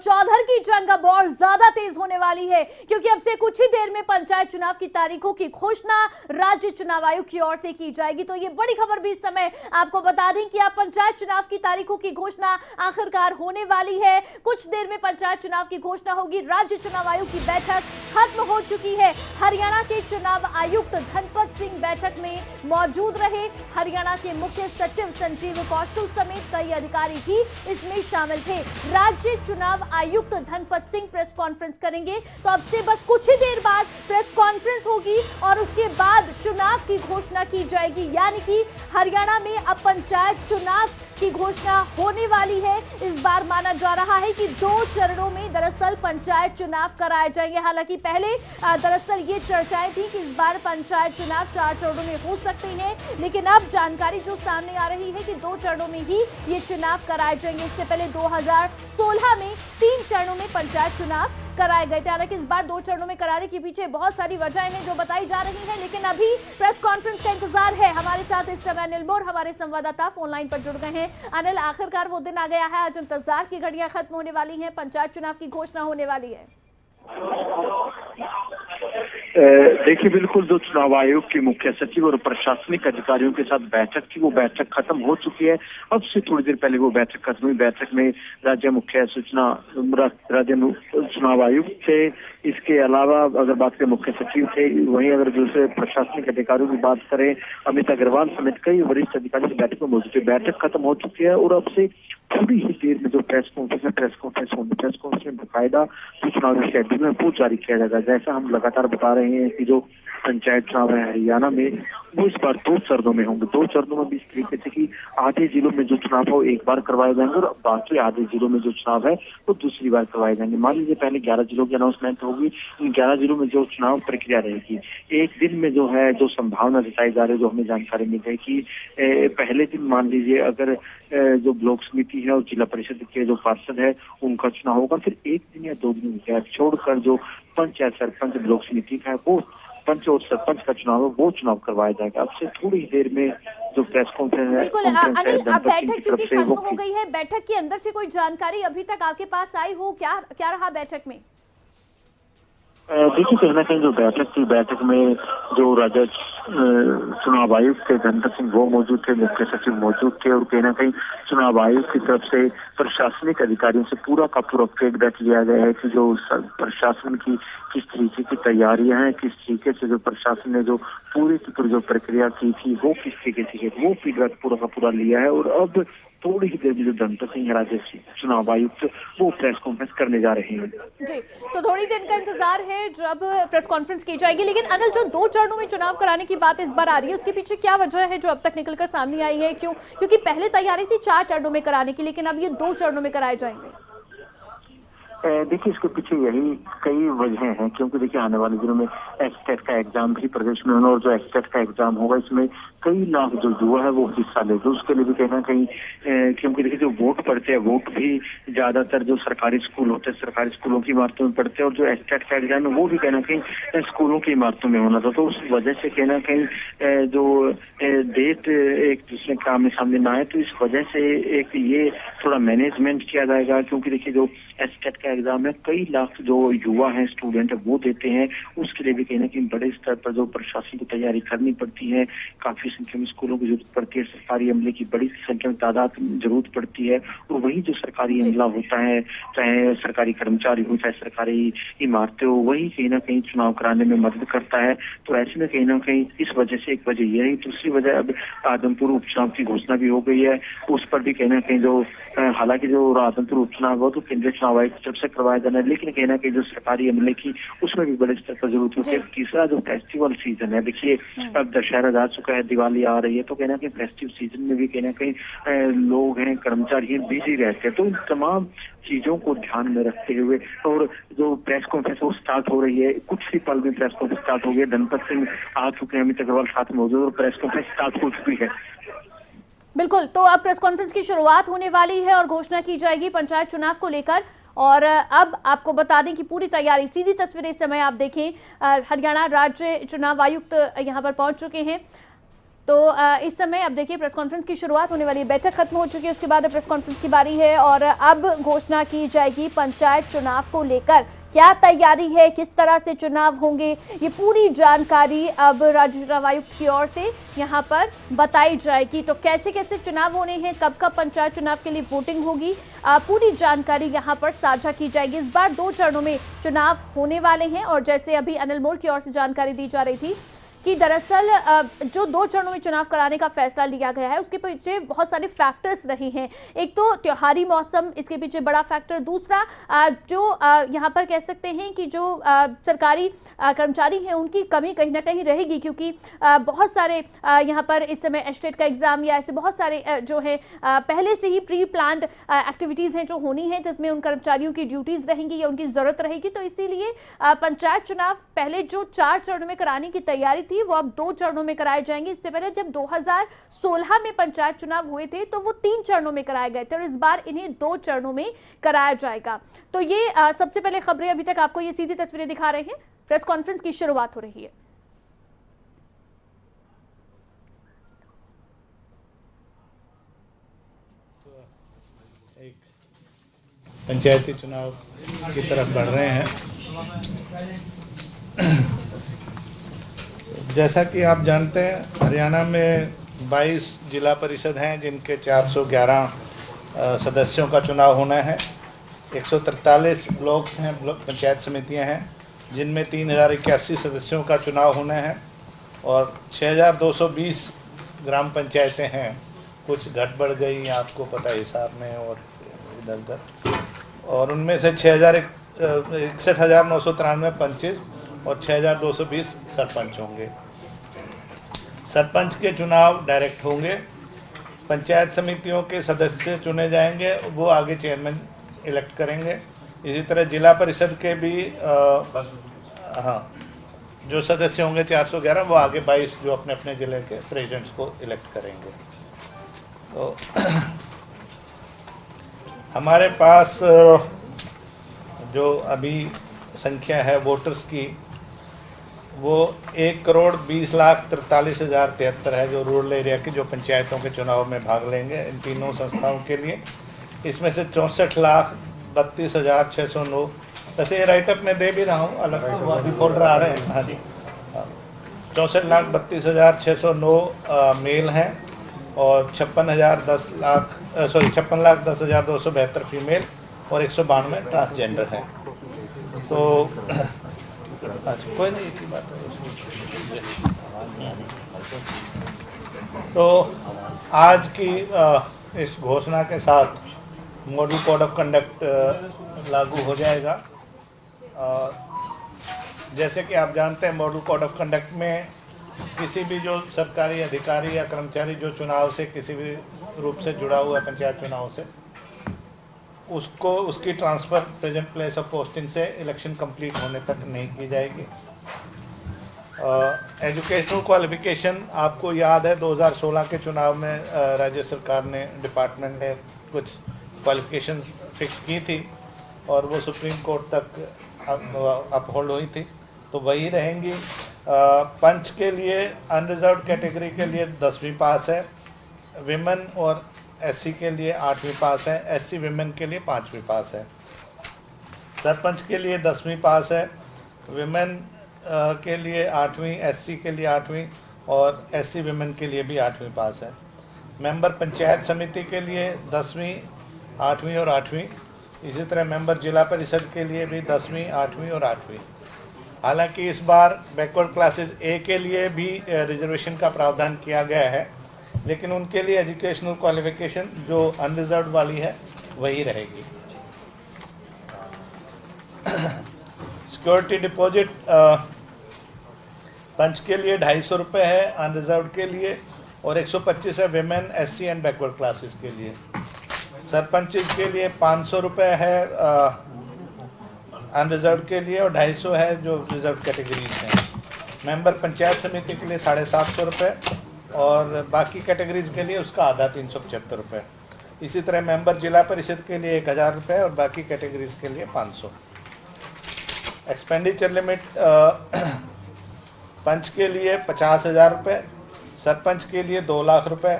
चौधर की जंग अब और ज्यादा तेज होने वाली है, क्योंकि अब से कुछ ही देर में पंचायत चुनाव की तारीखों की घोषणा राज्य चुनाव आयोग की ओर से की जाएगी। तो ये बड़ी खबर भी इस समय आपको बता दें कि अब पंचायत चुनाव की तारीखों की घोषणा आखिरकार होने वाली है। कुछ देर में पंचायत चुनाव की घोषणा होगी। राज्य चुनाव आयोग की बैठक खत्म हो चुकी है। हरियाणा के चुनाव आयुक्त धनपत सिंह बैठक में मौजूद रहे। हरियाणा के मुख्य सचिव संजीव कौशल समेत कई अधिकारी भी इसमें शामिल थे। राज्य चुनाव आयुक्त धनपत सिंह प्रेस कॉन्फ्रेंस करेंगे। तो अब से बस कुछ ही देर बाद प्रेस कॉन्फ्रेंस होगी और उसके बाद चुनाव की घोषणा की जाएगी। यानी कि हरियाणा में अब पंचायत चुनाव की घोषणा होने वाली है। इस बार माना जा रहा है कि 2 चरणों में दरअसल पंचायत चुनाव कराए जाएंगे। हालांकि पहले दरअसल ये चर्चाएं थी कि इस बार पंचायत चुनाव 4 चरणों में हो सकते हैं, लेकिन अब जानकारी जो सामने आ रही है कि 2 चरणों में ही ये चुनाव कराए जाएंगे। इससे पहले 2016 में 3 चरणों में पंचायत चुनाव कराए गए थे। हालांकि इस बार 2 चरणों में कराने के पीछे बहुत सारी वजहें हैं जो बताई जा रही हैं, लेकिन अभी प्रेस कॉन्फ्रेंस का इंतजार है। हमारे साथ इस समय अनिल मोर हमारे संवाददाता फोन लाइन पर जुड़ गए हैं। अनिल, आखिरकार वो दिन आ गया है, आज इंतजार की घड़ियां खत्म होने वाली हैं, पंचायत चुनाव की घोषणा होने वाली है। देखिए, बिल्कुल जो चुनाव आयोग के मुख्य सचिव और प्रशासनिक अधिकारियों के साथ बैठक थी, वो बैठक खत्म हो चुकी है। अब से थोड़ी देर पहले वो बैठक खत्म हुई। बैठक में राज्य मुख्य सूचना राज्य चुनाव आयुक्त थे। इसके अलावा अगर बात करें मुख्य सचिव थे, वहीं अगर दूसरे प्रशासनिक अधिकारियों की बात करें, अमित अग्रवाल समेत कई वरिष्ठ अधिकारी इस बैठक में मौजूद थे। बैठक खत्म हो चुकी है और अब से थोड़ी ही देर में जो प्रेस कॉन्फ्रेंस में बाकायदा जो चुनावी शेड्यूल है वो जारी किया जाएगा। जैसा हम लगातार बता रहे हैं कि जो पंचायत चुनाव है हरियाणा में, वो इस बार 2 चरणों में होंगे। 2 चरणों में भी इस तरीके से कि आधे जिलों में जो चुनाव है वो एक बार करवाए जाएंगे और बाकी आधे जिलों में जो चुनाव है वो दूसरी बार करवाए जाएंगे। मान लीजिए पहले 11 जिलों की अनाउंसमेंट होगी, इन 11 जिलों में जो चुनाव प्रक्रिया रहेगी, एक दिन में जो है जो संभावना जताई जा रही है, जो हमें जानकारी मिल है कि पहले दिन मान लीजिए अगर जो ब्लॉक समिति है और जिला परिषद के जो पार्षद है उनका चुनाव होगा, फिर 1 दिन या 2 दिन गैप छोड़कर जो पंच या सरपंच ब्लॉक समिति का है वो पंच और सरपंच का चुनाव है वो चुनाव करवाया जाएगा। अब से थोड़ी ही देर में जो प्रेस कॉन्फ्रेंस है, बिल्कुल अनिल, अब बैठक क्योंकि खत्म हो गई है, बैठक के अंदर से कोई जानकारी अभी तक आपके पास आई हो, क्या रहा बैठक में? देखिए, कहीं ना कहीं जो बैठक थी, बैठक में जो राज्य चुनाव आयुक्त थे धनपत सिंह वो मौजूद थे, मुख्य सचिव मौजूद थे और कहीं ना कहीं चुनाव आयोग की तरफ से प्रशासनिक अधिकारियों से पूरा का पूरा फीडबैक लिया गया है कि जो प्रशासन की किस तरीके की तैयारियां हैं, किस तरीके से जो प्रशासन ने जो पूरी की पूरी जो प्रक्रिया की थी वो किस तरीके से की, वो फीडबैक पूरा का पूरा लिया है। और अब थोड़ी ही देर में जो धनपत सिंह राज्य चुनाव आयुक्त वो प्रेस कॉन्फ्रेंस करने जा रहे हैं। जी, तो थोड़ी देर का इंतजार है जब प्रेस कॉन्फ्रेंस की जाएगी। लेकिन अनिल, जो 2 चरणों में चुनाव कराने की बात इस बार आ रही है, उसके पीछे क्या वजह है जो अब तक निकलकर सामने आई है? क्योंकि पहले तैयारी थी 4 चरणों में कराने की, लेकिन अब ये 2 चरणों में कराए जाएंगे। देखिए, इसके पीछे यही कई वजह हैं, क्योंकि देखिए आने वाले दिनों में एसटेट का एग्जाम भी प्रदेश में होना और जो एसटेट का एग्जाम होगा इसमें कई लाख जो युवा है वो हिस्सा ले, तो उसके लिए भी कहीं ना कहीं क्योंकि देखिए जो वोट पड़ते हैं, वोट भी ज्यादातर जो सरकारी स्कूल होते हैं सरकारी स्कूलों की इमारतों में पड़ते हैं और जो एसटेट का एग्जाम है वो भी कहीं ना कहीं स्कूलों की इमारतों में होना था। तो उस वजह से कहीं ना कहीं जो डेट एक दूसरे काम में सामने ना आए, तो इस वजह से एक ये थोड़ा मैनेजमेंट किया जाएगा। क्योंकि देखिए जो एसटेट का एग्जाम है कई लाख जो युवा हैं, स्टूडेंट है वो देते हैं, उसके लिए भी कहीं ना कहीं बड़े स्तर पर जो प्रशासन को तैयारी करनी पड़ती है, काफी संख्या में स्कूलों की जरूरत पड़ती है, सरकारी अमले की बड़ी संख्या में तादाद जरूरत पड़ती है। और वही जो सरकारी अमला होता है, चाहे सरकारी कर्मचारी हो चाहे सरकारी इमारतें हो, वही कहीं ना कहीं चुनाव कराने में मदद करता है। तो ऐसे में कहीं ना कहीं इस वजह से एक वजह यह है। दूसरी वजह अब आदमपुर उपचुनाव की घोषणा भी हो गई है, उस पर भी कहीं ना कहीं जो हालांकि जो आदमपुर उपचुनाव हो तो केंद्रीय चुनाव आयोग की तरफ से करवाया जाना है, लेकिन कहीं ना कहीं जो सरकारी अमले की उसमें भी बड़े स्तर पर जरूरत होती है। तीसरा जो फेस्टिवल सीजन है, देखिए अब दशहरा जा चुका है, दिवाली आ रही है, तो कहीं ना कहीं फेस्टिव सीजन में भी कहीं ना कहीं लोग हैं, कर्मचारी हैं, बिजी रहते हैं। तो इन तमाम चीजों को ध्यान में रखते हुए और जो प्रेस कॉन्फ्रेंस वो स्टार्ट हो रही है, कुछ ही पल में प्रेस कॉन्फ्रेंस स्टार्ट हो गई है। धनपत सिंह आ चुके हैं, अमित अग्रवाल साथ मौजूद और प्रेस कॉन्फ्रेंस स्टार्ट हो चुकी है। बिल्कुल, तो अब प्रेस कॉन्फ्रेंस की शुरुआत होने वाली है और घोषणा की जाएगी पंचायत चुनाव को लेकर। और अब आपको बता दें कि पूरी तैयारी, सीधी तस्वीरें इस समय आप देखें, हरियाणा राज्य चुनाव आयुक्त यहां पर पहुंच चुके हैं। तो इस समय अब देखिए प्रेस कॉन्फ्रेंस की शुरुआत होने वाली है, बैठक खत्म हो चुकी है, उसके बाद प्रेस कॉन्फ्रेंस की बारी है और अब घोषणा की जाएगी पंचायत चुनाव को लेकर क्या तैयारी है, किस तरह से चुनाव होंगे, ये पूरी जानकारी अब राज्य चुनाव आयुक्त की ओर से यहाँ पर बताई जाएगी। तो कैसे कैसे चुनाव होने हैं, कब कब पंचायत चुनाव के लिए वोटिंग होगी, पूरी जानकारी यहाँ पर साझा की जाएगी। इस बार 2 चरणों में चुनाव होने वाले हैं और जैसे अभी अनिल मोर की ओर से जानकारी दी जा रही थी कि दरअसल जो 2 चरणों में चुनाव कराने का फैसला लिया गया है उसके पीछे बहुत सारे फैक्टर्स रहे हैं। एक तो त्योहारी मौसम, इसके पीछे बड़ा फैक्टर। दूसरा जो यहाँ पर कह सकते हैं कि जो सरकारी कर्मचारी हैं उनकी कमी कहीं ना कहीं रहेगी, क्योंकि बहुत सारे यहाँ पर इस समय एस्टेट का एग्जाम या ऐसे बहुत सारे जो है पहले से ही प्री प्लान्ड एक्टिविटीज़ हैं जो होनी है, जिसमें उन कर्मचारियों की ड्यूटीज़ रहेंगी या उनकी ज़रूरत रहेगी। तो इसीलिए पंचायत चुनाव पहले जो 4 चरणों में कराने की तैयारी वो अब 2 चरणों में कराए जाएंगे। इससे पहले जब 2016 में पंचायत चुनाव हुए थे तो वो 3 चरणों में कराए गए थे और इस बार इन्हें 2 चरणों में कराया जाएगा। तो ये सबसे पहले खबरें अभी तक आपको ये सीधी तस्वीरें दिखा रहे हैं। प्रेस कॉन्फ्रेंस की शुरुआत हो रही है। एक पंचायती चुनाव की तरफ बढ़ रहे हैं। जैसा कि आप जानते हैं हरियाणा में 22 जिला परिषद हैं जिनके 411 सदस्यों का चुनाव होना है। 143 ब्लॉक्स हैं, पंचायत समितियां हैं जिनमें 3081 सदस्यों का चुनाव होना है और 6220 ग्राम पंचायतें हैं। कुछ घट बढ़ गई आपको पता है हिसाब में और इधर उधर, और उनमें से 61,993 पंच और 6,220 सरपंच होंगे। सरपंच के चुनाव डायरेक्ट होंगे। पंचायत समितियों के सदस्य चुने जाएंगे, वो आगे चेयरमैन इलेक्ट करेंगे। इसी तरह जिला परिषद के भी जो सदस्य होंगे 411, वो आगे 22 जो अपने अपने जिले के प्रेसिडेंट्स को इलेक्ट करेंगे। तो हमारे पास जो अभी संख्या है वोटर्स की वो 1,20,43,073 है जो रूरल एरिया की जो पंचायतों के चुनाव में भाग लेंगे इन तीनों संस्थाओं के लिए। इसमें से 64,32,609, वैसे ये राइटअप में दे भी रहा हूँ, अलग अभी फोल्डर आ रहे हैं। हाँ जी, 64,32,609 मेल हैं और 56,10,272 फीमेल और 192 ट्रांसजेंडर हैं। तो अच्छा कोई नहीं, एक ही बात है। तो आज की इस घोषणा के साथ मॉडल कोड ऑफ कंडक्ट लागू हो जाएगा। जैसे कि आप जानते हैं मॉडल कोड ऑफ कंडक्ट में किसी भी जो सरकारी अधिकारी या कर्मचारी जो चुनाव से किसी भी रूप से जुड़ा हुआ है पंचायत चुनाव से, उसको उसकी transfer present place of posting से इलेक्शन कंप्लीट होने तक नहीं की जाएगी। एजुकेशनल क्वालिफिकेशन आपको याद है 2016 के चुनाव में राज्य सरकार ने डिपार्टमेंट ने कुछ क्वालिफिकेशन फिक्स की थी और वो सुप्रीम कोर्ट तक अपहोल्ड हुई थी, तो वही रहेंगी। पंच के लिए अनरिजर्व कैटेगरी के लिए 10वीं पास है, विमेन और एससी के लिए 8वीं पास है, एससी विमेन के लिए 5वीं पास है। सरपंच के लिए 10वीं पास है, विमेन के लिए 8वीं, एससी के लिए 8वीं और एससी विमेन के लिए भी 8वीं पास है। मेंबर पंचायत समिति के लिए 10वीं, 8वीं और 8वीं। इसी तरह मेंबर जिला परिषद के लिए भी 10वीं, 8वीं और 8वीं। हालांकि इस बार बैकवर्ड क्लासेस ए के लिए भी रिजर्वेशन का प्रावधान किया गया है, लेकिन उनके लिए एजुकेशनल क्वालिफिकेशन जो अनरिजर्व वाली है वही रहेगी। सिक्योरिटी डिपॉजिट पंच के लिए 250 रुपये है अनरिजर्व के लिए और 125 है women, SC and backward classes के लिए। सरपंच के लिए 500 रुपये है अनरिजर्व के लिए और 250 है जो रिजर्व कैटेगरीज हैं। मेंबर पंचायत समिति के लिए 750 रुपये और बाकी कैटेगरीज के लिए उसका आधा 375 रुपये। इसी तरह मेंबर जिला परिषद के लिए 1000 रुपये और बाकी कैटेगरीज के लिए 500। एक्सपेंडिचर लिमिट पंच के लिए 50,000 रुपये, सरपंच के लिए 2 लाख रुपए,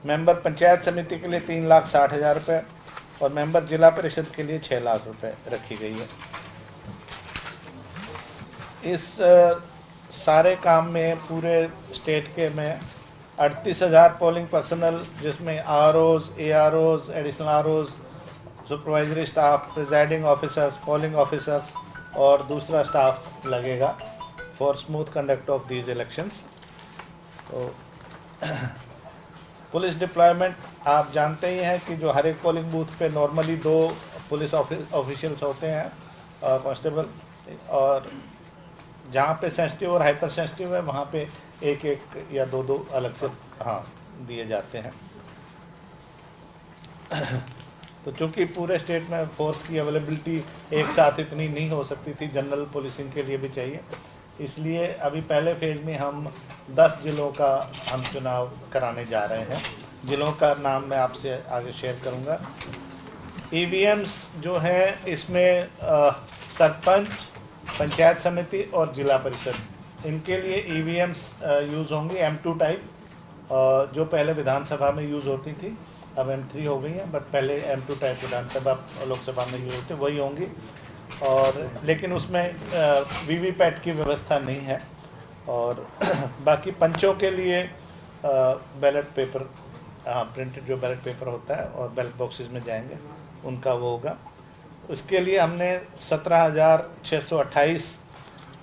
मेंबर पंचायत समिति के लिए 3,60,000 रुपए और मेंबर जिला परिषद के लिए 6 लाख रुपए रखी गई है। इस सारे काम में पूरे स्टेट के में 38,000 पोलिंग पर्सनल, जिसमें ROs, AROs, additional ROs, supervisory staff, presiding officers, polling officers और दूसरा स्टाफ लगेगा for smooth conduct of these elections. तो पुलिस डिप्लॉयमेंट आप जानते ही हैं कि जो हर एक पोलिंग बूथ पे नॉर्मली 2 पुलिस ऑफिशियल्स होते हैं, कांस्टेबल, और जहाँ पे सेंसिटिव और हाइपर सेंसिटिव है वहाँ पे 1-1 या 2-2 अलग से दिए जाते हैं। तो चूँकि पूरे स्टेट में फोर्स की अवेलेबिलिटी एक साथ इतनी नहीं हो सकती थी, जनरल पुलिसिंग के लिए भी चाहिए, इसलिए अभी पहले फेज में हम 10 जिलों का हम चुनाव कराने जा रहे हैं। जिलों का नाम मैं आपसे आगे शेयर करूंगा। ईवीएम्स जो हैं इसमें सरपंच, पंचायत समिति और जिला परिषद, इनके लिए ईवीएम्स यूज़ होंगी M2 टाइप, जो पहले विधानसभा में यूज़ होती थी, अब M3 हो गई हैं, बट पहले M2 टाइप विधानसभा लोकसभा में यूज़ होती, वही होंगी। और लेकिन उसमें वीवीपैट की व्यवस्था नहीं है। और बाकी पंचों के लिए बैलेट पेपर, प्रिंटेड जो बैलेट पेपर होता है और बैलेट बॉक्सेस में जाएंगे, उनका वो होगा। उसके लिए हमने 17,628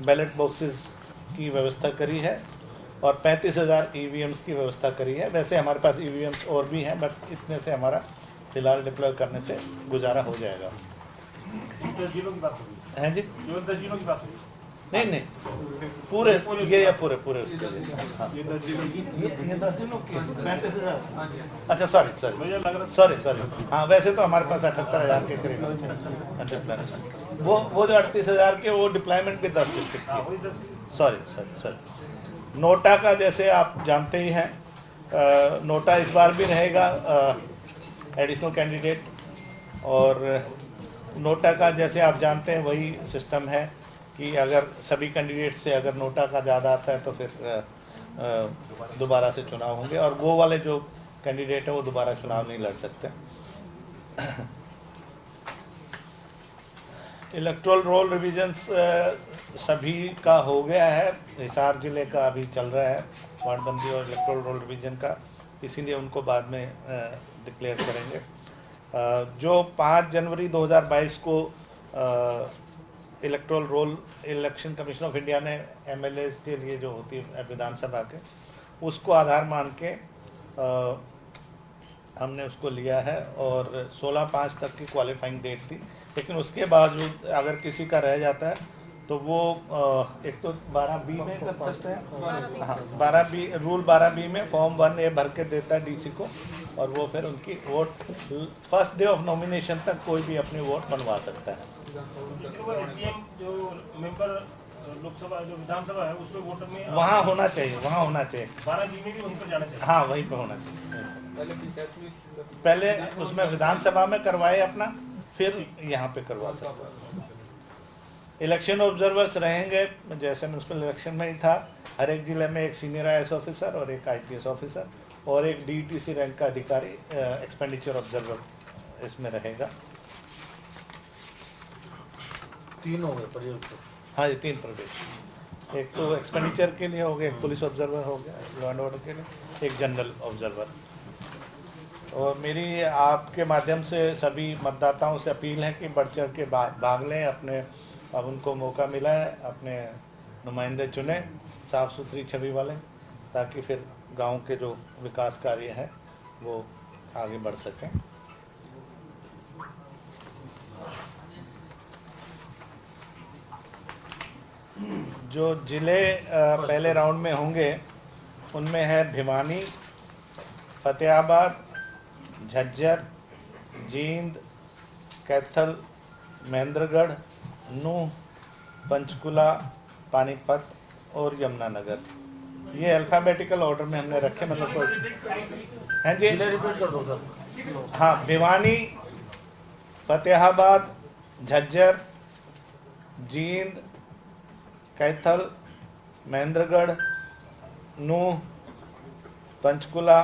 बैलेट बॉक्सेस की व्यवस्था करी है और 35,000 ईवीएम्स की व्यवस्था करी है। वैसे हमारे पास ईवीएम्स और भी हैं, बट इतने से हमारा फिलहाल डिप्लॉय करने से गुजारा हो जाएगा। 10 जिलों की बात हो रही हैं जी? है, 10 जिलों की बात हो रही है। नहीं, पूरे ये या पूरे उसके लिए। हाँ, ये 10 दिनों की 35,000। अच्छा, मुझे लग रहा सॉरी। हाँ, वैसे तो हमारे पास 78,000 के करीब है। वो जो 38,000 के वो डिप्लॉयमेंट के 10 डिस्ट्रिक्ट। हाँ, वही 10। सॉरी। नोटा का जैसे आप जानते ही हैं, नोटा इस बार भी रहेगा एडिशनल कैंडिडेट, और नोटा का जैसे आप जानते हैं वही सिस्टम है कि अगर सभी कैंडिडेट से अगर नोटा का ज़्यादा आता है तो फिर दोबारा से चुनाव होंगे, और वो वाले जो कैंडिडेट हैं वो दोबारा चुनाव नहीं लड़ सकते। इलेक्टोरल रोल रिविजन्स सभी का हो गया है, हिसार जिले का अभी चल रहा है वार्डबंदी और इलेक्टोरल रोल रिविजन का, इसीलिए उनको बाद में डिक्लेयर करेंगे। जो 5 जनवरी 2022 को electoral roll election commission of India ने MLAs के लिए जो होती है विधानसभा के, उसको आधार मान के हमने उसको लिया है, और 16/5 तक की क्वालिफाइंग डेट थी। लेकिन उसके बावजूद अगर किसी का रह जाता है तो वो एक तो 12B में कर सकते हैं। हाँ, 12B रूल 12B में फॉर्म 1A भर के देता है DC को, और वो फिर उनकी vote first day of nomination तक कोई भी अपनी वोट बनवा सकता है। SDM जो मेंबर लोकसभा जो विधानसभा है उसमें वोटर में वहाँ होना चाहिए 12B में भी वहीं पर जाना चाहिए। हाँ, वहीं पर होना चाहिए। पहले उसमें विधानसभा में करवाए अपना, फिर यहाँ पे करवा सकते हैं। इलेक्शन ऑब्जर्वर्स रहेंगे जैसे म्यूनसिपल इलेक्शन में ही था, हर एक जिले में एक सीनियर IAS ऑफिसर और एक IPS ऑफिसर और एक DETC रैंक का अधिकारी एक्सपेंडिचर ऑब्जर्वर इसमें रहेगा। 3 हो गए प्रदेश। हाँ, ये 3 प्रदेश, एक तो एक्सपेंडिचर के लिए हो गया, एक पुलिस ऑब्जर्वर हो गया लॉ एंड ऑर्डर के लिए, एक जनरल ऑब्जर्वर। और मेरी आपके माध्यम से सभी मतदाताओं से अपील है कि बढ़ चढ़ के भाग लें अपने, अब उनको मौका मिला है, अपने नुमाइंदे चुने साफ़ सुथरी छवि वाले, ताकि फिर गांव के जो विकास कार्य है वो आगे बढ़ सकें। जो जिले पहले राउंड में होंगे उनमें है भिवानी, फतेहाबाद, झज्जर, जींद, कैथल, महेंद्रगढ़, नूह, पंचकुला, पानीपत और यमुनानगर। ये अल्फ़ाबेटिकल ऑर्डर में हमने रखे, मतलब कोई हैं जी? रिपीट कर दो सर। हाँ, भिवानी, फतेहाबाद, झज्जर, जींद, कैथल, महेंद्रगढ़, नूह, पंचकुला,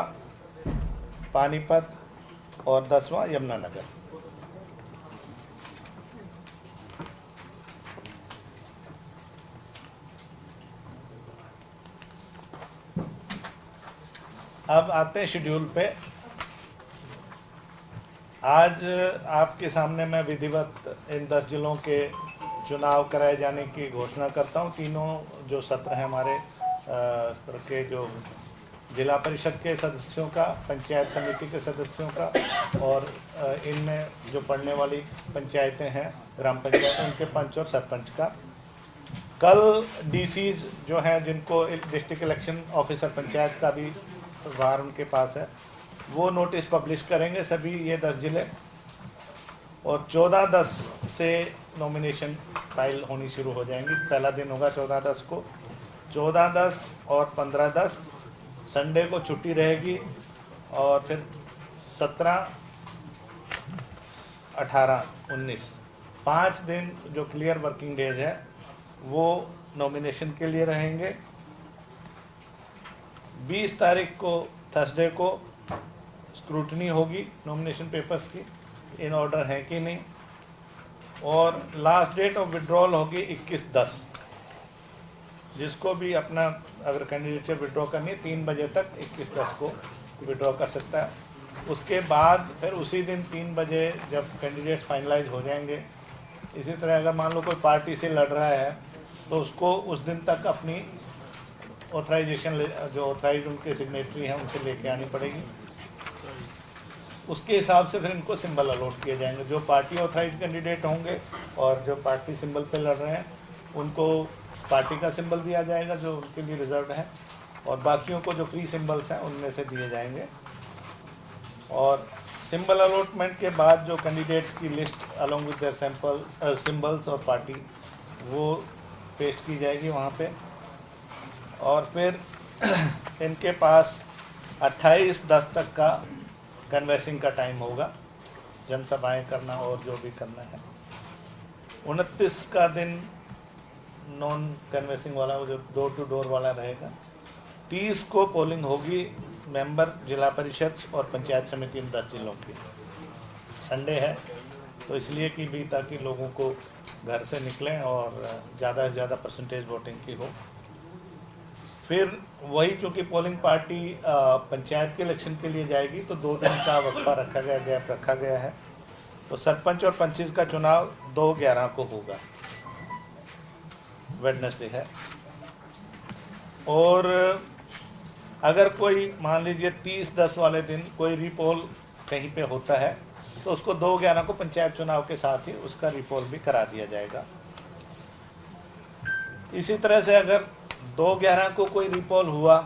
पानीपत और 10वां यमुनानगर। अब आते हैं शेड्यूल पे। आज आपके सामने मैं विधिवत इन 10 जिलों के चुनाव कराए जाने की घोषणा करता हूं। तीनों जो सत्र हैं हमारे सत्र के, जो जिला परिषद के सदस्यों का, पंचायत समिति के सदस्यों का और इनमें जो पढ़ने वाली पंचायतें हैं, ग्राम पंचायत, उनके पंच और सरपंच का। कल डीसीज जो हैं, जिनको डिस्ट्रिक्ट इलेक्शन ऑफिसर पंचायत का भी बाहर उनके पास है, वो नोटिस पब्लिश करेंगे सभी ये 10 जिले। और 14/10 से नॉमिनेशन फाइल होनी शुरू हो जाएंगी। पहला दिन होगा 14/10 को। 14/10 और 15/10 संडे को छुट्टी रहेगी। और फिर 17, 18, 19 5 दिन जो क्लियर वर्किंग डेज है वो नॉमिनेशन के लिए रहेंगे। 20 तारीख को थर्सडे को स्क्रूटनी होगी नॉमिनेशन पेपर्स की, इन ऑर्डर है कि नहीं। और लास्ट डेट ऑफ विड्रॉल होगी 21/10। जिसको भी अपना अगर कैंडिडेचर विड्रॉ करनी है 3 बजे तक 21/10 को विड्रॉ कर सकता है। उसके बाद फिर उसी दिन 3 बजे जब कैंडिडेट्स फाइनलाइज हो जाएंगे, इसी तरह अगर मान लो कोई पार्टी से लड़ रहा है तो उसको उस दिन तक अपनी ऑथराइजेशन, जो ऑथराइज उनके सिग्नेटरी हैं उनसे लेके आनी पड़ेगी। उसके हिसाब से फिर इनको सिंबल अलॉट किए जाएंगे। जो पार्टी ऑथराइज कैंडिडेट होंगे और जो पार्टी सिंबल पे लड़ रहे हैं उनको पार्टी का सिंबल दिया जाएगा जो उनके लिए रिजर्व है, और बाकियों को जो फ्री सिंबल्स हैं उनमें से दिए जाएंगे। और सिंबल अलॉटमेंट के बाद जो कैंडिडेट्स की list along with their symbols और पार्टी, वो पेश की जाएगी वहाँ पे। और फिर इनके पास 28/10 तक का कन्वेंसिंग का टाइम होगा, जनसभाएं करना और जो भी करना है। 29 का दिन नॉन कन्वेंसिंग वाला, वो जो डोर टू डोर वाला रहेगा। 30 को पोलिंग होगी मेंबर जिला परिषद और पंचायत समिति इन 10 जिलों की। संडे है तो इसलिए कि भी ताकि लोगों को घर से निकलें और ज़्यादा से ज़्यादा परसेंटेज वोटिंग की हो। फिर वही चूँकि पोलिंग पार्टी पंचायत के इलेक्शन के लिए जाएगी तो 2 दिन का वक्फा रखा गया, गैप रखा गया है। तो सरपंच और पंचिस का चुनाव 2/11 को होगा, वेडनेसडे है। और अगर कोई मान लीजिए 30/10 वाले दिन कोई रीपोल कहीं पे होता है तो उसको 2/11 को पंचायत चुनाव के साथ ही उसका रीपोल भी करा दिया जाएगा। इसी तरह से अगर 2/11 को कोई रीपोल हुआ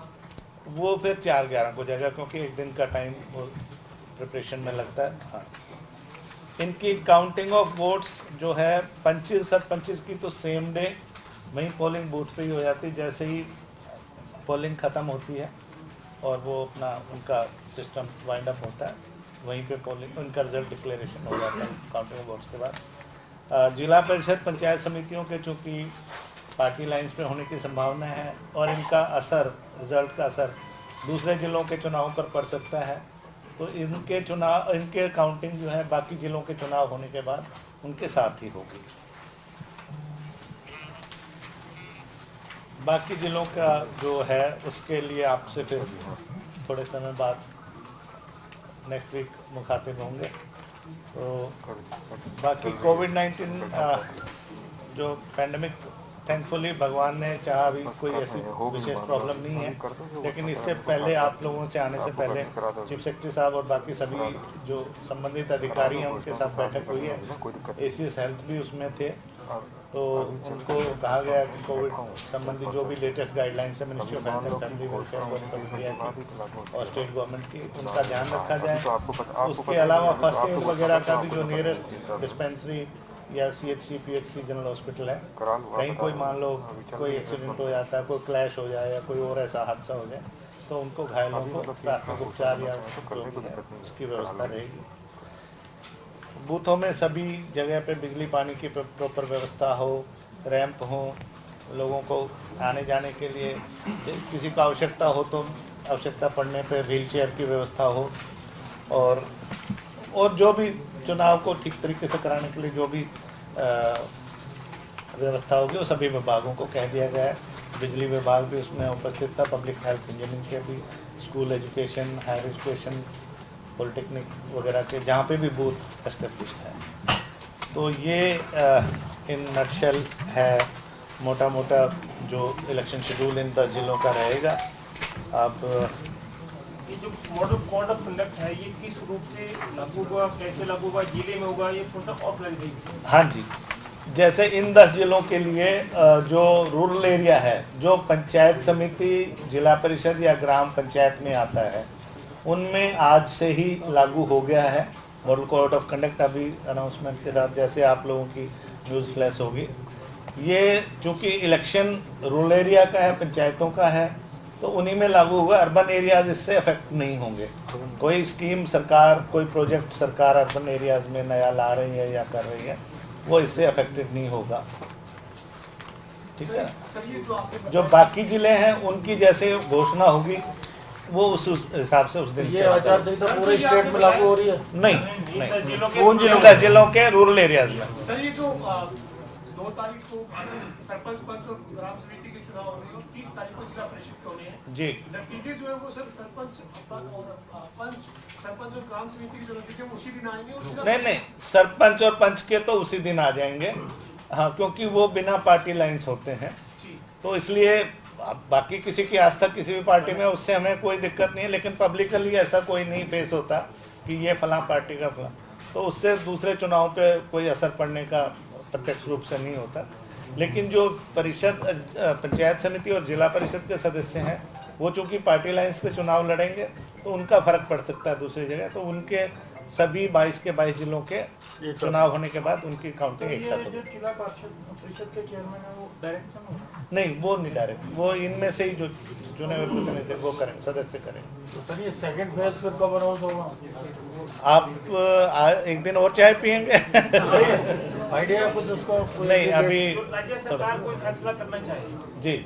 वो फिर 4/11 को जाएगा, क्योंकि एक दिन का टाइम वो प्रिपरेशन में लगता है। हाँ, इनकी काउंटिंग ऑफ वोट्स जो है पंचिस सरपंचिस की तो सेम डे वहीं पोलिंग बूथ पे ही हो जाती है। जैसे ही पोलिंग ख़त्म होती है और वो अपना उनका सिस्टम वाइंड अप होता है, वहीं पे पोलिंग उनका रिजल्ट डिक्लेरेशन हो जाता है काउंटिंग ऑफ वोट्स के बाद। जिला परिषद पंचायत समितियों के चूँकि पार्टी लाइन्स पे होने की संभावना है और इनका असर, रिजल्ट का असर दूसरे जिलों के चुनावों पर पड़ सकता है, तो इनके काउंटिंग जो है बाकी जिलों के चुनाव होने के बाद उनके साथ ही होगी। बाकी जिलों का जो है उसके लिए आपसे फिर थोड़े समय बाद नेक्स्ट वीक मुखातिब होंगे। तो बाकी कोविड-19 जो पैंडमिक, थैंकफुली भगवान ने चाहा, अभी कोई ऐसी विशेष प्रॉब्लम नहीं है। लेकिन इससे पहले आप लोगों से आने से पहले चीफ सेक्रेटरी साहब और बाकी सभी जो संबंधित अधिकारी हैं उनके साथ बैठक हुई है। एसीएस हेल्थ भी उसमें थे, तो उनको कहा गया कि कोविड संबंधी जो भी लेटेस्ट गाइडलाइंस है ministry of health and family welfare और स्टेट गवर्नमेंट की, उनका ध्यान रखा जाए। उसके अलावा फर्स्ट एड वगैरह का भी जो नियरेस्ट डिस्पेंसरी या CHC PHC जनरल हॉस्पिटल है, कहीं कोई मान लो कोई एक्सीडेंट हो जाता है, कोई क्लैश हो जाए या कोई और ऐसा हादसा हो जाए तो उनको घायलों को प्राथमिक उपचार या जो भी है उसकी व्यवस्था रहेगी। बूथों में सभी जगह पे बिजली पानी की प्रॉपर व्यवस्था हो, रैंप हो, लोगों को आने जाने के लिए किसी को आवश्यकता हो तो आवश्यकता पड़ने पर व्हील चेयर की व्यवस्था हो, और जो भी चुनाव को ठीक तरीके से कराने के लिए जो भी व्यवस्था होगी वो सभी विभागों को कह दिया गया है। बिजली विभाग भी उसमें उपस्थित था, पब्लिक हेल्थ, इंजीनियरिंग के भी, school education, higher education, polytechnic वगैरह के जहाँ पे भी बूथ एस्टेब्लिश है। तो ये इन नटशेल है मोटा मोटा जो इलेक्शन शेड्यूल इन 10 जिलों का रहेगा। अब ये जो मॉडल कोड ऑफ कंडक्ट है ये किस रूप से लागू होगा, कैसे लागू होगा, जिले में होगा, ये थोड़ा सा और क्लैरिफाई। हाँ जी, जैसे इन 10 जिलों के लिए जो रूरल एरिया है, जो पंचायत समिति, जिला परिषद या ग्राम पंचायत में आता है, उनमें आज से ही लागू हो गया है मॉडल कोड ऑफ कंडक्ट। अभी अनाउंसमेंट के साथ जैसे आप लोगों की न्यूज़ फ्लैश होगी। ये चूँकि इलेक्शन रूरल एरिया का है, पंचायतों का है, तो उन्हीं में लागू होगा। अर्बन एरियाज इससे अफेक्ट नहीं होंगे। कोई स्कीम सरकार, कोई प्रोजेक्ट सरकार अर्बन एरियाज में नया ला रही है या कर रही है, वो इससे अफेक्टेड नहीं होगा। ठीक है। सर ये जो आपने जो बाकी जिले हैं उनकी जैसे घोषणा होगी वो उस हिसाब से उस दिन ये आचार संहिता पूरे स्टेट में लागू हो रही है? नहीं, उन जिलों के रूरल एरियाज में। सर ये जो 2 तारीख को सरपंच, पंच और ग्राम समिति के चुनाव हो रहे हैं और 30 तारीख को जिला परिषद के होने हैं जी। नतीजे जो है वो सर सरपंच और ग्राम समिति के जो नतीजे उसी दिन आएंगे और जिला नहीं, सरपंच और पंच के तो उसी दिन आ जाएंगे। हाँ, क्योंकि वो बिना पार्टी लाइन्स होते हैं, तो इसलिए बाकी किसी की आस्था किसी भी पार्टी में, उससे हमें कोई दिक्कत नहीं है। लेकिन पब्लिकली ऐसा कोई नहीं फेस होता कि ये फलां पार्टी का फलां, तो उससे दूसरे चुनाव पे कोई असर पड़ने का प्रत्यक्ष रूप से नहीं होता। लेकिन जो परिषद, पंचायत समिति और जिला परिषद के सदस्य हैं, वो चूँकि पार्टी लाइन्स पे चुनाव लड़ेंगे तो उनका फर्क पड़ सकता है दूसरी जगह। तो उनके सभी 22 के 22 जिलों के चुनाव होने के बाद उनकी काउंटिंग एक साथ होगी। जिला परिषद के चेयरमैन है वो डायरेक्ट नहीं, वो नहीं डायरेक्ट, वो इनमें से ही जो चुने हुए प्रतिनिधि वो करें, सदस्य करें। तो सर ये सेकंड फेज फिर कब अनाउंस होगा? आप एक दिन और चाय पियेंगे? आइडिया कुछ उसका? नहीं, अभी राज्य सरकार कोई फैसला करना चाहिए जी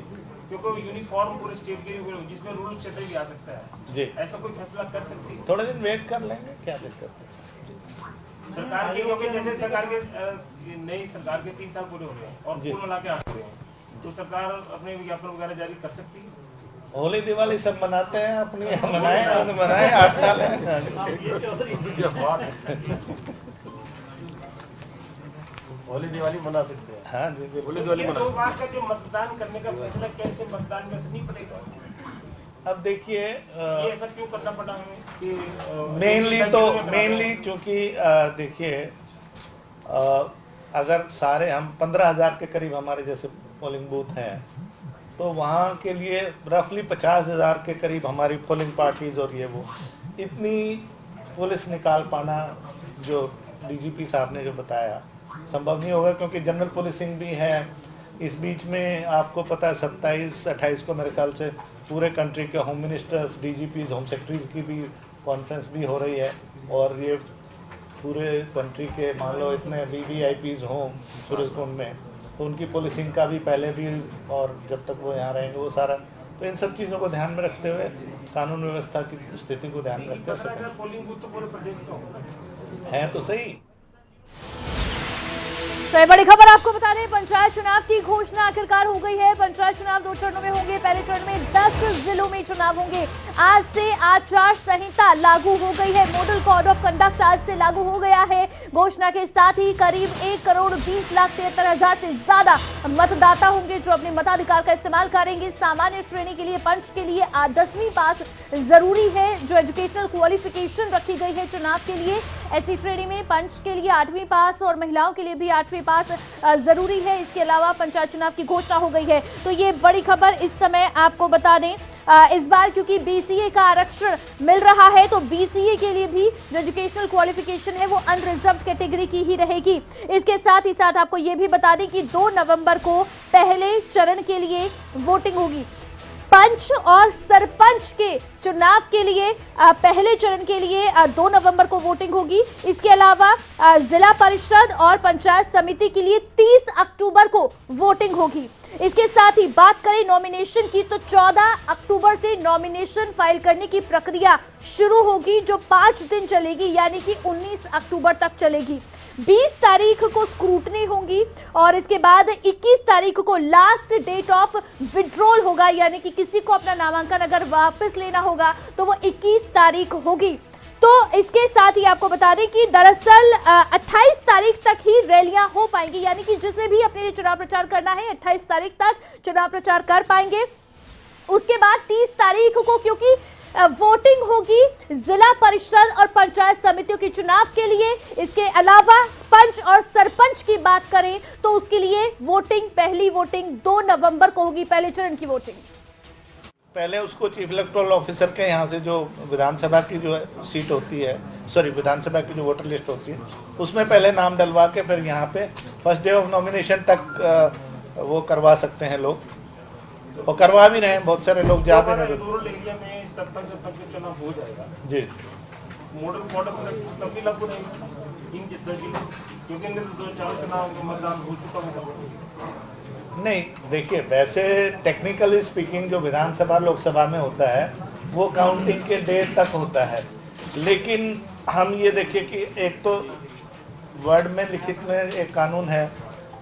क्योंकि यूनिफॉर्म पूरे स्टेट के लिए जिसमें रूरल क्षेत्र भी आ सकता है जी, ऐसा कोई फैसला कर सकती है थोड़े दिन वेट कर लेंगे, क्या दिक्कत है। सरकार की, क्योंकि जैसे सरकार के नई सरकार के 3 साल पूरे हो रहे हैं और जी। कुल मिला के 8 हो रहे हैं, तो सरकार अपने विज्ञापन वगैरह जारी कर सकती है। होली दिवाली सब मनाते हैं, अपनी मनाएं 8 साल है। होली दिवाली मना सकते हैं। हाँ जी जी, होली दिवाली मना। 2 मार्च का जो मतदान करने का फैसला कैसे मतदान में से नहीं पड़ेगा, अब देखिए ये ऐसा क्यों करना पड़ा हमें कि मेनली चूँकि देखिए अगर सारे हम 15,000 के करीब हमारे जैसे पोलिंग बूथ हैं, तो वहाँ के लिए रफली 50,000 के करीब हमारी पोलिंग पार्टीज और ये वो इतनी पुलिस निकाल पाना जो डीजीपी साहब ने जो बताया संभव नहीं होगा, क्योंकि जनरल पुलिसिंग भी है। इस बीच में आपको पता है 27-28 को मेरे ख्याल से पूरे कंट्री के होम मिनिस्टर्स, डीजीपीज, होम सेक्रेटरीज की भी कॉन्फ्रेंस भी हो रही है, और ये पूरे कंट्री के मान लो इतने वीवीआईपीज हों सूरजकुंड में, तो उनकी पुलिसिंग का भी पहले भी, और जब तक वो यहाँ रहेंगे वो सारा, तो इन सब चीज़ों को ध्यान में रखते हुए, कानून व्यवस्था की स्थिति को ध्यान में रखते हुए पोलिंग बूथ तो पूरे प्रदेश में होगा। हैं तो सही। तो ये बड़ी खबर आपको बता दें, पंचायत चुनाव की घोषणा आखिरकार हो गई है। पंचायत चुनाव 2 चरणों में होंगे। पहले चरण में 10 जिलों में चुनाव होंगे। आज से आचार संहिता लागू हो गई है। मॉडल कोड ऑफ कंडक्ट आज से लागू हो गया है। घोषणा के साथ ही करीब 1,20,73,000 से ज्यादा मतदाता होंगे जो अपने मताधिकार का इस्तेमाल करेंगे। सामान्य श्रेणी के लिए, पंच के लिए 10वीं पास जरूरी है। जो एजुकेशनल क्वालिफिकेशन रखी गई है चुनाव के लिए, ऐसी श्रेणी में पंच के लिए 8वीं पास और महिलाओं के लिए भी 8वीं पास जरूरी है। इसके अलावा पंचायत चुनाव की घोषणा हो गई है। तो ये बड़ी खबर इस समय आपको बता दें, इस बार क्योंकि बीसीए का आरक्षण मिल रहा है, तो बीसीए के लिए भी जो एजुकेशनल क्वालिफिकेशन है वो अनरिजर्व्ड कैटेगरी की ही रहेगी। इसके साथ ही साथ आपको ये भी बता दें कि 2 नवंबर को पहले चरण के लिए वोटिंग होगी। पंच और सरपंच के चुनाव के लिए पहले चरण के लिए 2 नवंबर को वोटिंग होगी। इसके अलावा जिला परिषद और पंचायत समिति के लिए 30 अक्टूबर को वोटिंग होगी। इसके साथ ही बात करें नॉमिनेशन की तो 14 अक्टूबर से नॉमिनेशन फाइल करने की प्रक्रिया शुरू होगी, जो 5 दिन चलेगी, यानी कि 19 अक्टूबर तक चलेगी। 20 तारीख को स्क्रूटनी होगी और इसके बाद 21 तारीख को लास्ट डेट ऑफ विड्रॉल होगा, यानी कि किसी को अपना नामांकन अगर वापस लेना होगा तो वो 21 तारीख होगी। तो इसके साथ ही आपको बता दें कि दरअसल 28 तारीख तक ही रैलियां हो पाएंगी, यानी कि जिसे भी अपने लिए चुनाव प्रचार करना है 28 तारीख तक चुनाव प्रचार कर पाएंगे। उसके बाद 30 तारीख को क्योंकि वोटिंग होगी जिला परिषद और पंचायत समितियों के चुनाव के लिए, इसके अलावा पंच और सरपंच की बात करें तो उसके लिए वोटिंग, पहली वोटिंग 2 नवंबर को होगी, पहले चरण की वोटिंग। पहले उसको चीफ इलेक्टोरल ऑफिसर के यहाँ से जो विधानसभा की जो सीट होती है, विधानसभा की जो वोटर लिस्ट होती है, उसमें पहले नाम डलवा के फिर यहाँ पे फर्स्ट डे ऑफ नॉमिनेशन तक वो करवा सकते हैं लोग, और करवा भी रहे हैं, बहुत सारे लोग जा भी रहे हैं। रूरल एरिया में सरपंच का चुनाव हो जाएगा जी, मॉडल तब भी लागू नहीं इन जितने जिले, क्योंकि 2-4 चुनाव में मतदान हो चुका होगा। नहीं देखिए, वैसे टेक्निकली स्पीकिंग जो विधानसभा लोकसभा में होता है वो काउंटिंग के डे तक होता है, लेकिन हम ये देखिए कि एक तो वर्ड में लिखित में एक कानून है,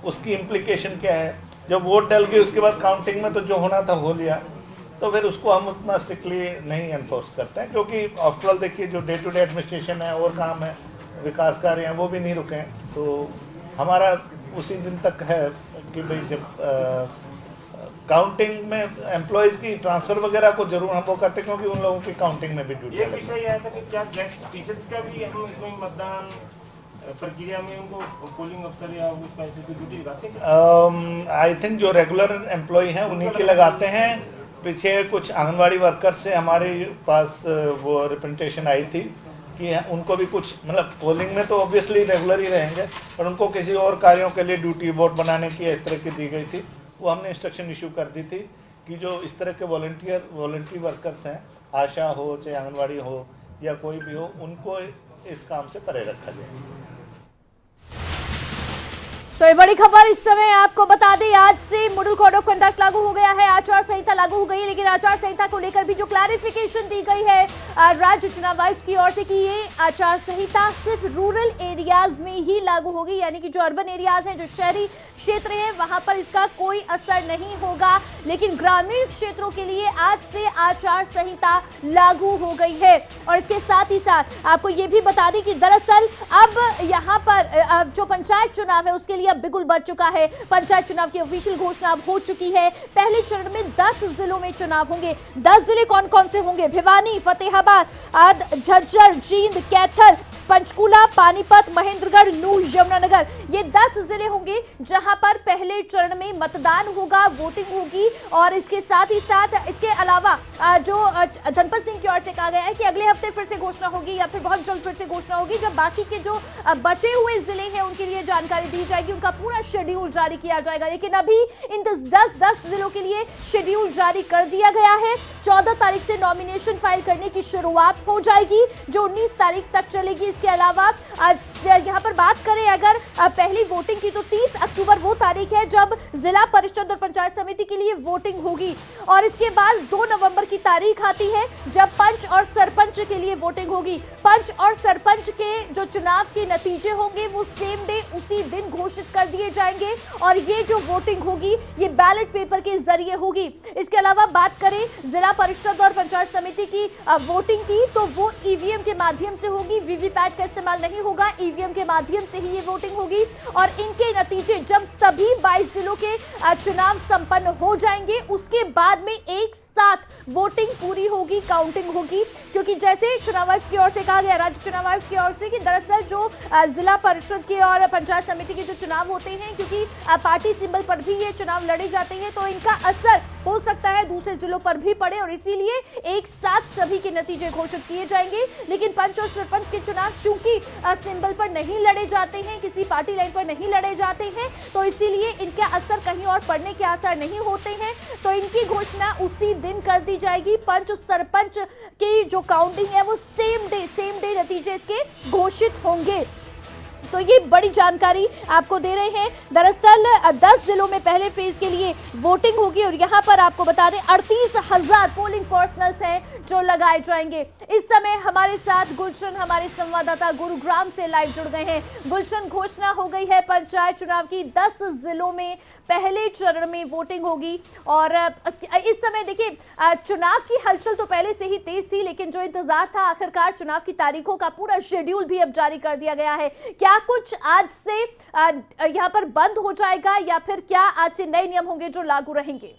उसकी इम्प्लीकेशन क्या है, जब वोट डल गई उसके बाद काउंटिंग में तो जो होना था हो लिया, तो फिर उसको हम उतना स्ट्रिक्टली नहीं एनफोर्स करते हैं, क्योंकि आफ्टर ऑल देखिए जो डे टू डे एडमिनिस्ट्रेशन है और काम है, विकास कार्य हैं, वो भी नहीं रुके हैं, तो हमारा उसी दिन तक है कि भाई जब काउंटिंग में एम्प्लॉयज़ की ट्रांसफ़र वगैरह को जरूर हम वो करते हैं, क्योंकि उन लोगों की काउंटिंग में भी ड्यूटी ये विषय यह था कि क्या गेस्ट टीचर्स का भी हम इसमें मतदान प्रक्रिया में उनको पोलिंग अफसर या उस पैसे की ड्यूटी लगाते हैं? आई थिंक जो रेगुलर एम्प्लॉय हैं उन्हीं के लगाते हैं। पीछे कुछ आंगनवाड़ी वर्कर्स से हमारे पास वो रिप्रेजेंटेशन आई थी कि उनको भी कुछ, मतलब पोलिंग में तो ऑब्वियसली रेगुलर ही रहेंगे, पर उनको किसी और कार्यों के लिए ड्यूटी बोर्ड बनाने की इस तरह की दी गई थी, वो हमने इंस्ट्रक्शन इशू कर दी थी कि जो इस तरह के वॉलंटरी वर्कर्स हैं, आशा हो चाहे आंगनवाड़ी हो या कोई भी हो, उनको इस काम से परे रखा जाए। तो ये बड़ी खबर इस समय आपको बता दें, आज से मॉडल कोड ऑफ कंडक्ट लागू हो गया है, आचार संहिता लागू हो गई है, लेकिन आचार संहिता को लेकर भी जो क्लैरिफिकेशन दी गई है राज्य चुनाव आयुक्त की ओर से कि ये आचार संहिता सिर्फ रूरल एरियाज में ही लागू होगी, यानी कि जो अर्बन एरियाज हैं, जो शहरी क्षेत्र हैं, वहां पर इसका कोई असर नहीं होगा, लेकिन ग्रामीण क्षेत्रों के लिए आज से आचार संहिता लागू हो गई है। और इसके साथ ही साथ आपको ये भी बता दें कि दरअसल अब यहाँ पर जो पंचायत चुनाव है उसके लिए अब बिगुल बज चुका है। पंचायत चुनाव की ऑफिशियल घोषणा अब हो चुकी है। पहले चरण में 10 जिलों में चुनाव होंगे। 10 जिले कौन कौन से होंगे? भिवानी, फतेहाबाद, झज्जर, जींद, कैथल, पंचकुला, पानीपत, महेंद्रगढ़, नूह, यमुनानगर, ये 10 जिले होंगे जहां पर पहले चरण में मतदान होगा, वोटिंग होगी। और इसके साथ ही साथ इसके अलावा जो धनपत सिंह की ओर से कहा गया है कि अगले हफ्ते फिर से घोषणा होगी या फिर बहुत जल्द फिर से घोषणा होगी, जब बाकी के जो बचे हुए जिले हैं उनके लिए जानकारी दी जाएगी, उनका पूरा शेड्यूल जारी किया जाएगा। लेकिन अभी इन 10 जिलों के लिए शेड्यूल जारी कर दिया गया है। 14 तारीख से नॉमिनेशन फाइल करने की शुरुआत हो जाएगी, जो 19 तारीख तक चलेगी। इसके अलावा यहाँ पर बात करें अगर पहली वोटिंग की, तो 30 अक्टूबर वो तारीख है जब जिला परिषद और पंचायत समिति के लिए वोटिंग होगी। और इसके बाद 2 नवंबर की तारीख आती है जब पंच और सरपंच के लिए वोटिंग होगी। पंच और सरपंच के जो चुनाव के नतीजे होंगे वो सेम डे उसी दिन घोषित कर दिए जाएंगे, और ये जो वोटिंग होगी ये बैलेट पेपर के जरिए होगी। इसके अलावा बात करें जिला परिषद और पंचायत समिति की वोटिंग की, तो वो ईवीएम के माध्यम से होगी, वीवीपैट का इस्तेमाल नहीं होगा, ईवीएम के माध्यम से ही ये वोटिंग होगी। और इनके नतीजे जब सभी 22 जिलों के चुनाव संपन्न हो जाएंगे, उसके बाद में एक साथ वोटिंग पूरी होगी, काउंटिंग होगी। क्योंकि जैसे चुनाव आयोग की ओर से कहा गया, राज्य चुनाव आयोग की ओर से, कि दरअसल जो जिला परिषद के और पंचायत समिति के जो चुनाव होते हैं, क्योंकि पार्टी सिंबल पर भी ये चुनाव लड़े जाते हैं, तो इनका असर हो सकता है दूसरे जिलों पर भी पड़े, और इसीलिए एक साथ सभी के नतीजे घोषित किए जाएंगे। लेकिन पंच और सरपंच के चुनाव चूंकि सिंबल पर नहीं लड़े जाते हैं, किसी पार्टी लाइन पर नहीं लड़े जाते हैं, तो इसीलिए इनका असर कहीं और पड़ने के आसार नहीं होते हैं, तो इनकी घोषणा उसी दिन कर दी जाएगी। पंच सरपंच की जो काउंटिंग है वो सेम डे नतीजे इसके घोषित होंगे। तो ये बड़ी जानकारी आपको दे रहे हैं। दरअसल 10 जिलों में पहले फेज के लिए वोटिंग होगी और यहाँ पर आपको बता दें 38,000 पोलिंग पर्सनल्स हैं जो लगाए जाएंगे। इस समय हमारे साथ गुलशन हमारे संवाददाता गुरुग्राम से लाइव जुड़ गए हैं। गुलशन, घोषणा हो गई है पंचायत चुनाव की, 10 जिलों में पहले चरण में वोटिंग होगी और इस समय देखिए चुनाव की हलचल तो पहले से ही तेज थी, लेकिन जो इंतजार था आखिरकार चुनाव की तारीखों का पूरा शेड्यूल भी अब जारी कर दिया गया है। क्या कुछ आज से यहाँ पर बंद हो जाएगा या फिर क्या आज से नए नियम होंगे जो लागू रहेंगे?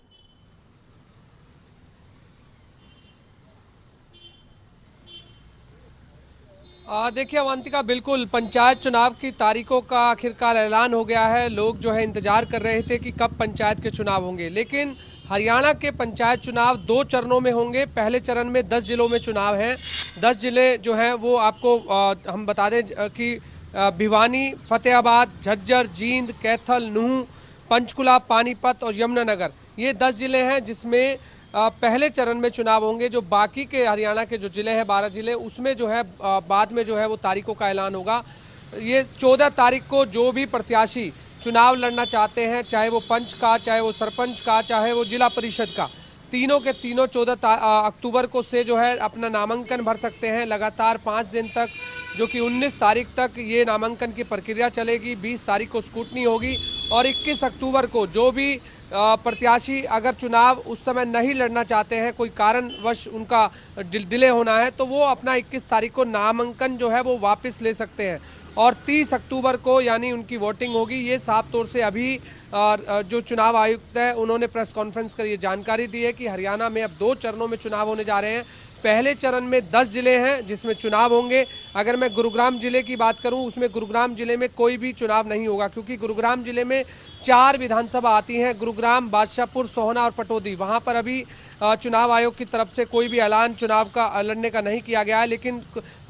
देखिए अवंतिका, बिल्कुल पंचायत चुनाव की तारीखों का आखिरकार ऐलान हो गया है। लोग जो है इंतजार कर रहे थे कि कब पंचायत के चुनाव होंगे, लेकिन हरियाणा के पंचायत चुनाव 2 चरणों में होंगे। पहले चरण में 10 जिलों में चुनाव हैं। 10 जिले जो हैं वो आपको हम बता दें कि भिवानी, फतेहाबाद, झज्जर, जींद, कैथल, नूंह, पंचकुला, पानीपत और यमुनानगर, ये 10 जिले हैं जिसमें पहले चरण में चुनाव होंगे। जो बाकी के हरियाणा के जो जिले हैं 12 जिले, उसमें जो है बाद में जो है वो तारीखों का ऐलान होगा। ये 14 तारीख को जो भी प्रत्याशी चुनाव लड़ना चाहते हैं, चाहे वो पंच का, चाहे वो सरपंच का, चाहे वो जिला परिषद का, तीनों के तीनों 14 अक्टूबर को से जो है अपना नामांकन भर सकते हैं। लगातार 5 दिन तक, जो कि 19 तारीख तक ये नामांकन की प्रक्रिया चलेगी। 20 तारीख को स्क्रूटनी होगी और 21 अक्टूबर को जो भी प्रत्याशी अगर चुनाव उस समय नहीं लड़ना चाहते हैं, कोई कारणवश उनका डिले होना है, तो वो अपना 21 तारीख को नामांकन जो है वो वापस ले सकते हैं। और 30 अक्टूबर को यानी उनकी वोटिंग होगी। ये साफ तौर से अभी जो चुनाव आयुक्त है उन्होंने प्रेस कॉन्फ्रेंस कर ये जानकारी दी है कि हरियाणा में अब 2 चरणों में चुनाव होने जा रहे हैं। पहले चरण में 10 जिले हैं जिसमें चुनाव होंगे। अगर मैं गुरुग्राम जिले की बात करूं, उसमें गुरुग्राम जिले में कोई भी चुनाव नहीं होगा, क्योंकि गुरुग्राम जिले में 4 विधानसभा आती हैं, गुरुग्राम, बादशाहपुर, सोहना और पटौदी। वहां पर अभी चुनाव आयोग की तरफ से कोई भी ऐलान चुनाव का लड़ने का नहीं किया गया है। लेकिन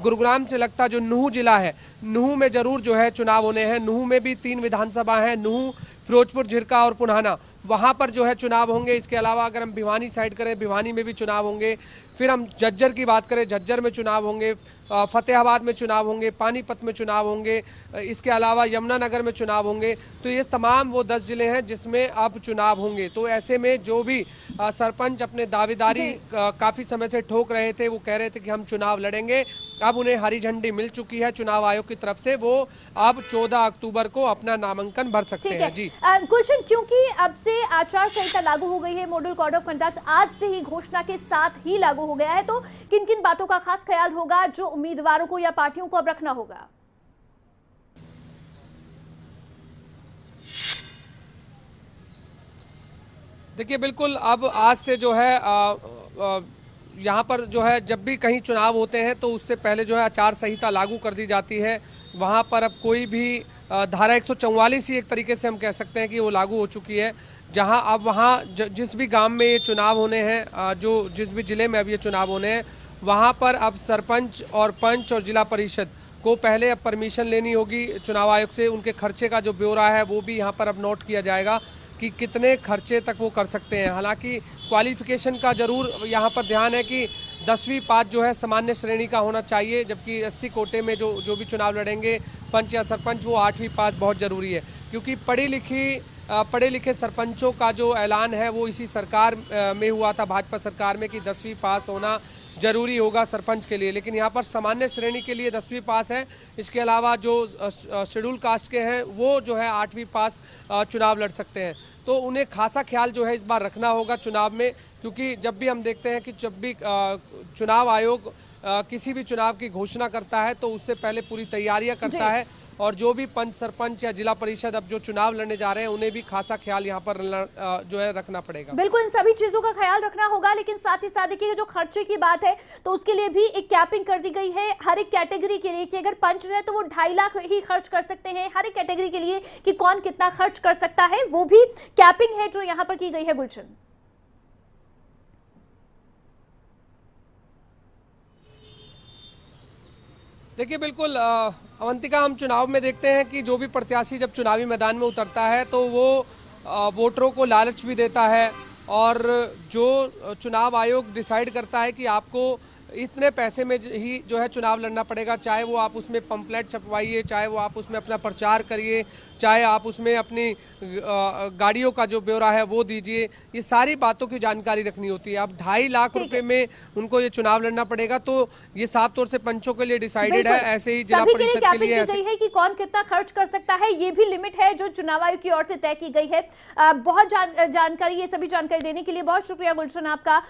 गुरुग्राम से लगता जो नूंह जिला है, नूंह में जरूर जो है चुनाव होने हैं। नूंह में भी 3 विधानसभा हैं, नूंह, फिरोजपुर, झिरका और पुनाना, वहाँ पर जो है चुनाव होंगे। इसके अलावा अगर हम भिवानी साइड करें, भिवानी में भी चुनाव होंगे। फिर हम झज्जर की बात करें, झज्जर में चुनाव होंगे, फतेहाबाद में चुनाव होंगे, पानीपत में चुनाव होंगे, इसके अलावा यमुनानगर में चुनाव होंगे। तो ये तमाम वो 10 जिले हैं जिसमें अब चुनाव होंगे। तो ऐसे में जो भी सरपंच अपने दावेदारी काफ़ी समय से ठोक रहे थे, वो कह रहे थे कि हम चुनाव लड़ेंगे, अब उन्हें हरी झंडी मिल चुकी है चुनाव आयोग की तरफ से। वो अब 14 अक्टूबर को अपना नामांकन भर सकते हैं। जी गुलशन, क्योंकि अब से आचार संहिता लागू हो गई है, मॉडल कोड ऑफ कंडक्ट आज से ही घोषणा के साथ ही लागू हो गया है, तो किन किन बातों का खास ख्याल होगा जो उम्मीदवारों को या पार्टियों को अब रखना होगा? देखिए बिल्कुल, अब आज से जो है यहाँ पर जो है जब भी कहीं चुनाव होते हैं तो उससे पहले जो है आचार संहिता लागू कर दी जाती है। वहाँ पर अब कोई भी धारा 144 ही एक तरीके से हम कह सकते हैं कि वो लागू हो चुकी है। जहाँ अब वहाँ जिस भी गांव में ये चुनाव होने हैं, जो जिस भी ज़िले में अब ये चुनाव होने हैं, वहाँ पर अब सरपंच और पंच और जिला परिषद को पहले अब परमिशन लेनी होगी चुनाव आयोग से। उनके खर्चे का जो ब्यौरा है वो भी यहाँ पर अब नोट किया जाएगा कि कितने खर्चे तक वो कर सकते हैं। हालांकि क्वालिफिकेशन का ज़रूर यहाँ पर ध्यान है कि 10वीं पास जो है सामान्य श्रेणी का होना चाहिए, जबकि 80 कोटे में जो भी चुनाव लड़ेंगे पंच या सरपंच, वो 8वीं पास बहुत ज़रूरी है। क्योंकि पढ़े लिखे सरपंचों का जो ऐलान है वो इसी सरकार में हुआ था, भाजपा सरकार में, कि 10वीं पास होना जरूरी होगा सरपंच के लिए। लेकिन यहाँ पर सामान्य श्रेणी के लिए 10वीं पास है। इसके अलावा जो शेड्यूल कास्ट के हैं वो जो है 8वीं पास चुनाव लड़ सकते हैं। तो उन्हें खासा ख्याल जो है इस बार रखना होगा चुनाव में, क्योंकि जब भी हम देखते हैं कि जब भी चुनाव आयोग किसी भी चुनाव की घोषणा करता है तो उससे पहले पूरी तैयारियां करता है। और जो भी पंच, सरपंच या जिला परिषद अब जो चुनाव लड़ने जा रहे हैं उन्हें भी खासा ख्याल यहाँ पर जो है रखना पड़ेगा। बिल्कुल, इन सभी चीजों का ख्याल रखना होगा। लेकिन साथ ही साथ देखिए जो खर्चे की बात है तो उसके लिए भी एक कैपिंग कर दी गई है हर एक कैटेगरी के लिए कि अगर पंच है तो वो 2.5 लाख ही खर्च कर सकते हैं। हर एक कैटेगरी के लिए कि कौन कितना खर्च कर सकता है, वो भी कैपिंग है जो यहाँ पर की गई है। गुलशन, देखिए बिल्कुल अवंतिका, हम चुनाव में देखते हैं कि जो भी प्रत्याशी जब चुनावी मैदान में उतरता है तो वो वोटरों को लालच भी देता है। और जो चुनाव आयोग डिसाइड करता है कि आपको इतने पैसे में ही जो है चुनाव लड़ना पड़ेगा, चाहे वो आप उसमें पंपलेट छपवाइए, चाहे वो आप उसमें अपना प्रचार करिए, चाहे आप उसमें अपनी गाड़ियों का जो ब्यौरा है वो दीजिए, ये सारी बातों की जानकारी रखनी होती है। अब 2.5 लाख रुपए में उनको ये चुनाव लड़ना पड़ेगा, तो ये साफ तौर से पंचों के लिए डिसाइडेड है। ऐसे ही जिला परिषद के लिए ऐसे है कि कौन कितना खर्च कर सकता है, ये भी लिमिट है जो चुनाव आयोग की ओर से तय की गई है। बहुत जानकारी, ये सभी जानकारी देने के लिए बहुत शुक्रिया गुलशन आपका।